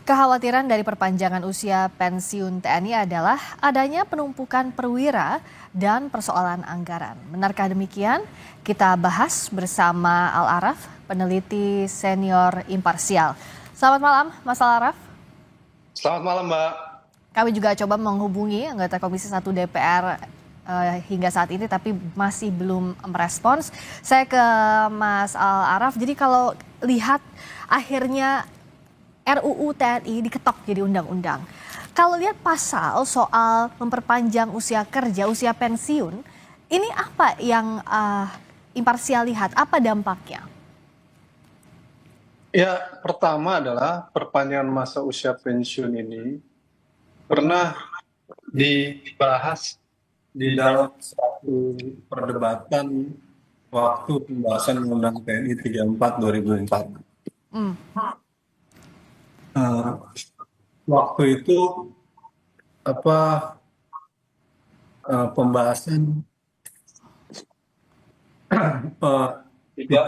Kekhawatiran dari perpanjangan usia pensiun TNI adalah adanya penumpukan perwira dan persoalan anggaran. Benarkah demikian? Kita bahas bersama Al-Araf, peneliti senior imparsial. Selamat malam, Mas Al-Araf. Selamat malam, Mbak. Kami juga coba menghubungi anggota Komisi 1 DPR hingga saat ini, tapi masih belum merespons. Saya ke Mas Al-Araf. Jadi kalau lihat akhirnya RUU TNI diketok jadi undang-undang. Kalau lihat pasal soal memperpanjang usia kerja, usia pensiun, ini apa yang imparsial lihat? Apa dampaknya? Ya, pertama adalah perpanjangan masa usia pensiun ini pernah dibahas di dalam satu perdebatan waktu pembahasan Undang-Undang TNI 34 2004. Waktu itu pembahasan tidak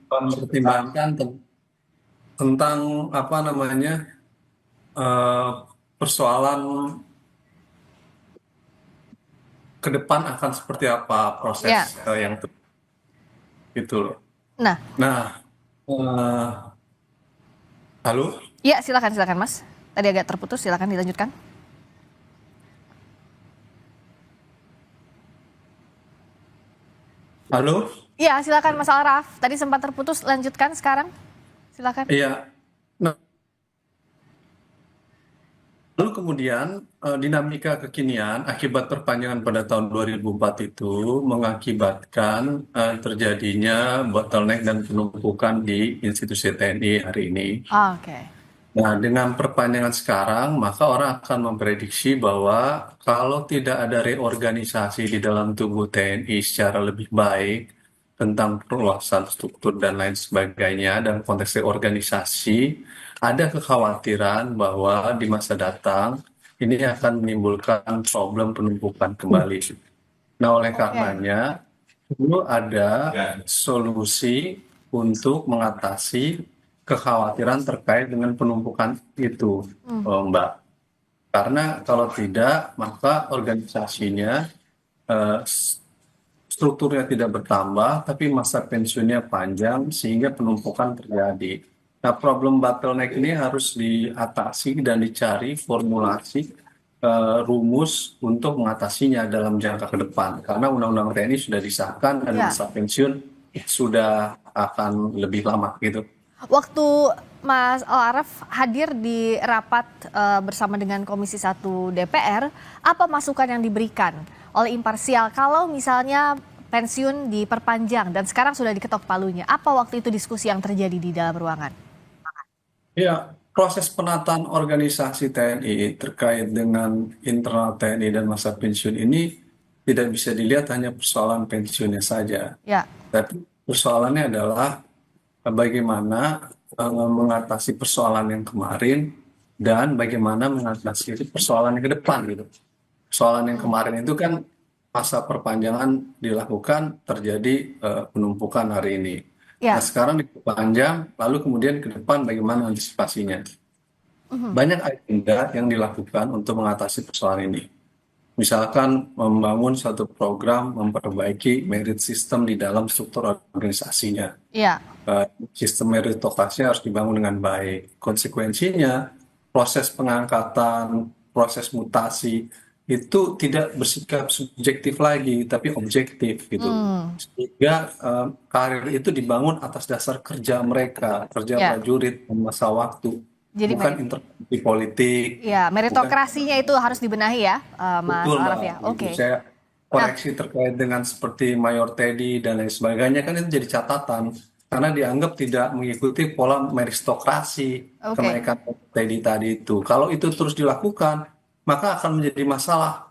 mempertimbangkan tentang persoalan ke depan akan seperti apa proses yang itu loh. Nah, halo? Ya, silakan Mas. Tadi agak terputus, silakan dilanjutkan. Halo? Iya, silakan Mas Al-Araf. Tadi sempat terputus, lanjutkan sekarang. Silakan. Iya. Nah, lalu kemudian dinamika kekinian akibat perpanjangan pada tahun 2004 itu mengakibatkan terjadinya bottleneck dan penumpukan di institusi TNI hari ini. Oke. Nah, dengan perpanjangan sekarang, maka orang akan memprediksi bahwa kalau tidak ada reorganisasi di dalam tubuh TNI secara lebih baik tentang perluasan struktur dan lain sebagainya, dan konteks reorganisasi, ada kekhawatiran bahwa di masa datang ini akan menimbulkan problem penumpukan kembali. Nah, oleh karenanya, perlu ada solusi untuk mengatasi kekhawatiran terkait dengan penumpukan itu, Mbak. Karena kalau tidak, maka organisasinya strukturnya tidak bertambah, tapi masa pensiunnya panjang sehingga penumpukan terjadi. Nah, problem bottleneck ini harus diatasi dan dicari formulasi rumus untuk mengatasinya dalam jangka ke depan. Karena Undang-Undang TNI sudah disahkan dan masa pensiun sudah akan lebih lama gitu. Waktu Mas Al-Araf hadir di rapat bersama dengan Komisi 1 DPR, apa masukan yang diberikan oleh imparsial kalau misalnya pensiun diperpanjang dan sekarang sudah diketok palunya? Apa waktu itu diskusi yang terjadi di dalam ruangan? Ya, proses penataan organisasi TNI terkait dengan internal TNI dan masa pensiun ini tidak bisa dilihat hanya persoalan pensiunnya saja. Ya. Tapi persoalannya adalah bagaimana mengatasi persoalan yang kemarin dan bagaimana mengatasi persoalan yang ke depan gitu. Persoalan yang kemarin itu kan masa perpanjangan dilakukan terjadi penumpukan hari ini. Nah, sekarang diperpanjang, lalu kemudian ke depan bagaimana antisipasinya. Banyak agenda yang dilakukan untuk mengatasi persoalan ini. Misalkan membangun satu program memperbaiki merit system di dalam struktur organisasinya. Sistem meritokrasi harus dibangun dengan baik. Konsekuensinya, proses pengangkatan, proses mutasi itu tidak bersikap subjektif lagi, tapi objektif gitu. Sehingga karir itu dibangun atas dasar kerja mereka, kerja prajurit masa waktu. Jadi bukan intervensi politik. Ya, meritokrasinya itu harus dibenahi ya, Mas Al-Araf ya. Oke. Saya koreksi terkait dengan seperti Mayor Teddy dan lain sebagainya kan itu jadi catatan karena dianggap tidak mengikuti pola meritokrasi kenaikan Teddy tadi itu. Kalau itu terus dilakukan, maka akan menjadi masalah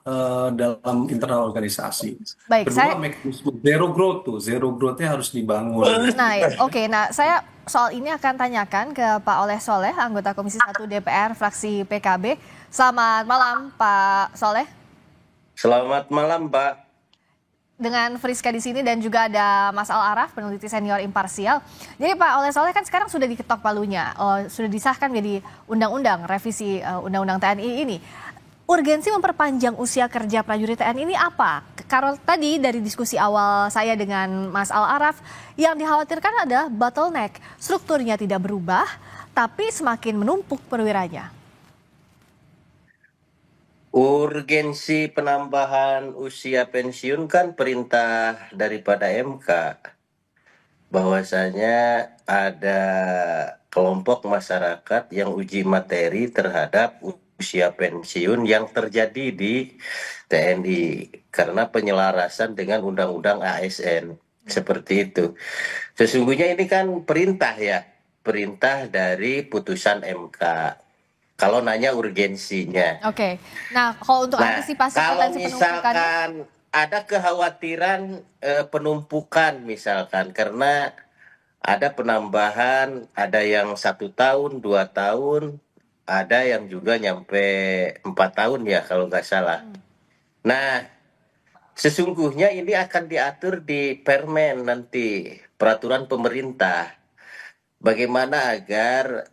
dalam internal organisasi. Baik, kedua, mekanisme zero growth-nya harus dibangun. Nah, saya soal ini akan tanyakan ke Pak Oleh Soleh, anggota Komisi 1 DPR fraksi PKB. Selamat malam, Pak Soleh. Selamat malam, Pak. dengan Friska di sini dan juga ada Mas Al Araf, peneliti senior imparsial. Jadi Pak Oleh Soleh kan sekarang sudah diketok palunya, sudah disahkan menjadi undang-undang revisi undang-undang TNI ini. Urgensi memperpanjang usia kerja prajurit TNI ini apa? Karena tadi dari diskusi awal saya dengan Mas Al Araf, yang dikhawatirkan adalah bottleneck. Strukturnya tidak berubah, tapi semakin menumpuk perwiranya. Urgensi penambahan usia pensiun kan perintah daripada MK, bahwasanya ada kelompok masyarakat yang uji materi terhadap usia pensiun yang terjadi di TNI karena penyelarasan dengan Undang-Undang ASN seperti itu. Sesungguhnya ini kan perintah ya, perintah dari putusan MK. Kalau nanya urgensinya. Oke. Nah, kalau untuk Nah, antisipasi kalau potensi penumpukannya, misalkan ada kekhawatiran penumpukan misalkan karena ada penambahan, ada yang 1 tahun, 2 tahun, ada yang juga nyampe 4 tahun ya kalau nggak salah. Nah, sesungguhnya ini akan diatur di Permen nanti, peraturan pemerintah. Bagaimana agar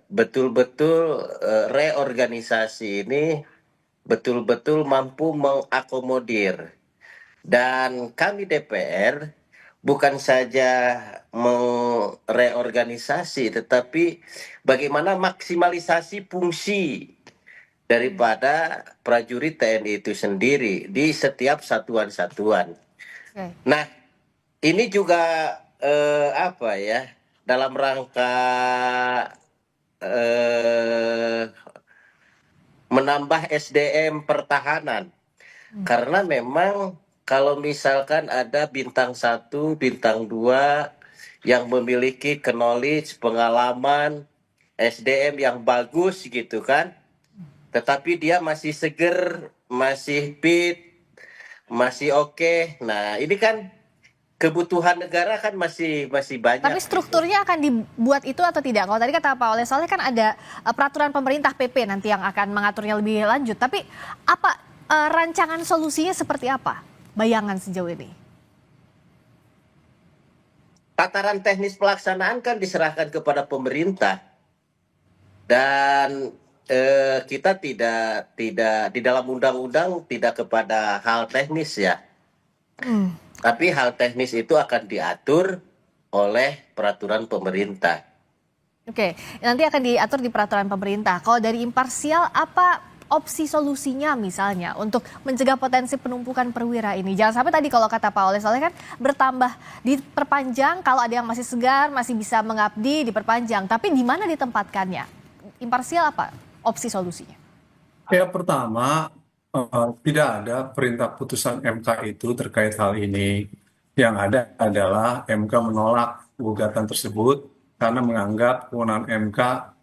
betul-betul reorganisasi ini betul-betul mampu mengakomodir. Dan kami DPR bukan saja mereorganisasi, tetapi bagaimana maksimalisasi fungsi daripada prajurit TNI itu sendiri di setiap satuan-satuan. oke. Nah, ini juga apa ya, dalam rangka eh, menambah SDM pertahanan. Karena memang kalau misalkan ada bintang 1, bintang 2 yang memiliki knowledge, pengalaman, SDM yang bagus gitu kan, tetapi dia masih seger, masih fit, masih oke. Nah, ini kan kebutuhan negara kan masih banyak Tapi gitu. strukturnya akan dibuat itu atau tidak? Kalau tadi kata Pak Oleh Soleh kan ada peraturan pemerintah PP nanti yang akan mengaturnya lebih lanjut. Tapi apa rancangan solusinya seperti apa? Bayangan sejauh ini. Tataran teknis pelaksanaan kan diserahkan kepada pemerintah dan kita tidak di dalam undang-undang tidak kepada hal teknis ya. Tapi hal teknis itu akan diatur oleh peraturan pemerintah. Oke, nanti akan diatur di peraturan pemerintah. Kalau dari imparsial, apa opsi solusinya misalnya untuk mencegah potensi penumpukan perwira ini? Jangan sampai tadi kalau kata Pak Oleh Soleh kan bertambah, diperpanjang, kalau ada yang masih segar, masih bisa mengabdi, diperpanjang. Tapi di mana ditempatkannya? Imparsial apa opsi solusinya? Ya, pertama, tidak ada perintah putusan MK itu terkait hal ini. Yang ada adalah MK menolak gugatan tersebut karena menganggap kewenangan MK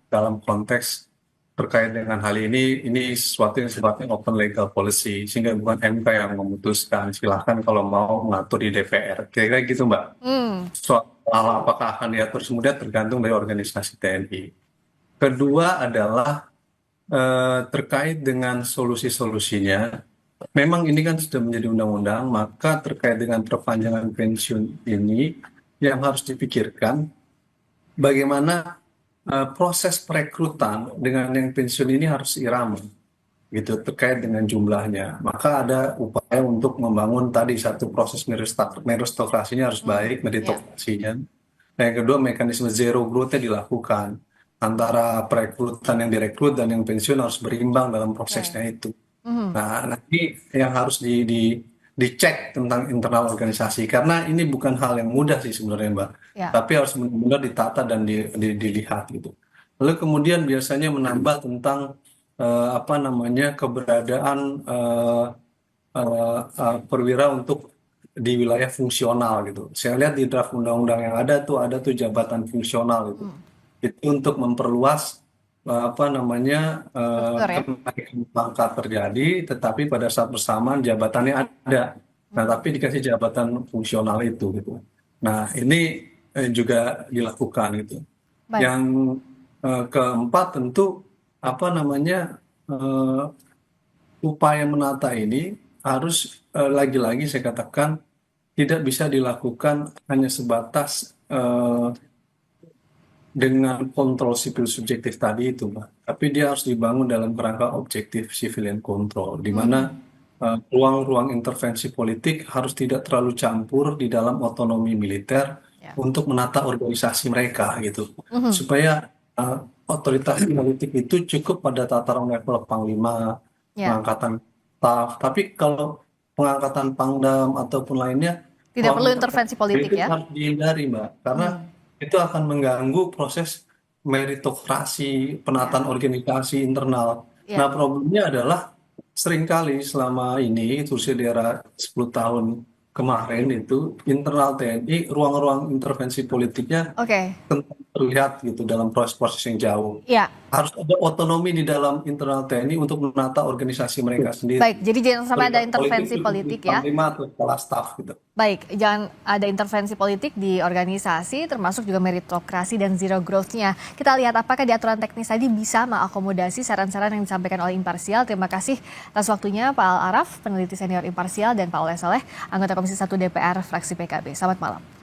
dalam konteks terkait dengan hal ini sesuatu yang sifatnya open legal policy, sehingga bukan MK yang memutuskan. Silahkan kalau mau mengatur di DPR. Kira-kira gitu, Mbak. Soal apakah akan diatur semuanya tergantung dari organisasi TNI. Kedua adalah terkait dengan solusi-solusinya. Memang ini kan sudah menjadi undang-undang, maka terkait dengan perpanjangan pensiun ini yang harus dipikirkan bagaimana proses perekrutan dengan yang pensiun ini harus irama, gitu, terkait dengan jumlahnya. Maka ada upaya untuk membangun tadi satu proses meristokrasinya harus baik, meritokrasinya. Nah, yang kedua, mekanisme zero growth-nya dilakukan. Antara perekrutan yang direkrut dan yang pensiun harus berimbang dalam prosesnya itu. Nah, nanti yang harus dicek tentang internal organisasi. Karena ini bukan hal yang mudah sih sebenarnya, Mbak. Ya. Tapi harus benar-benar ditata dan dilihat gitu. Lalu kemudian biasanya menambah tentang keberadaan perwira untuk di wilayah fungsional gitu. Saya lihat di draft undang-undang yang ada tuh jabatan fungsional gitu. Itu untuk memperluas Struktur ya. kenaikan pangkat terjadi, tetapi pada saat bersamaan jabatannya ada. Nah, tapi dikasih jabatan fungsional itu gitu. Nah, ini juga dilakukan gitu. Baik. Yang keempat tentu upaya menata ini harus lagi-lagi saya katakan tidak bisa dilakukan hanya sebatas dengan kontrol sipil subjektif tadi itu, Mbak. Tapi dia harus dibangun dalam kerangka objektif civilian control, di mana ruang-ruang intervensi politik harus tidak terlalu campur di dalam otonomi militer Ya. untuk menata organisasi mereka gitu, supaya otoritas politik itu cukup pada tataran level panglima, Ya. pengangkatan staf. Tapi kalau pengangkatan pangdam ataupun lainnya, Tidak perlu ruang intervensi intervensi politik politik ya. harus dihindari, Mbak, karena itu akan mengganggu proses meritokrasi, penataan organisasi internal. Ya. Nah, problemnya adalah seringkali selama ini, terusnya di era 10 tahun kemarin itu, internal TNI, ruang-ruang intervensi politiknya Oke. terlihat gitu dalam proses-proses yang jauh. Ya. Harus ada otonomi di dalam internal TNI untuk menata organisasi mereka sendiri. Baik, jadi jangan sampai ada Otoritas intervensi itu politik ya. panglima atau kepala staf gitu. Baik, jangan ada intervensi politik di organisasi, termasuk juga meritokrasi dan zero growth-nya. Kita lihat apakah di aturan teknis tadi bisa mengakomodasi saran-saran yang disampaikan oleh Imparsial. Terima kasih atas waktunya Pak Al Araf, peneliti senior Imparsial, dan Pak Oleh Saleh, anggota Komisi 1 DPR fraksi PKB. Selamat malam.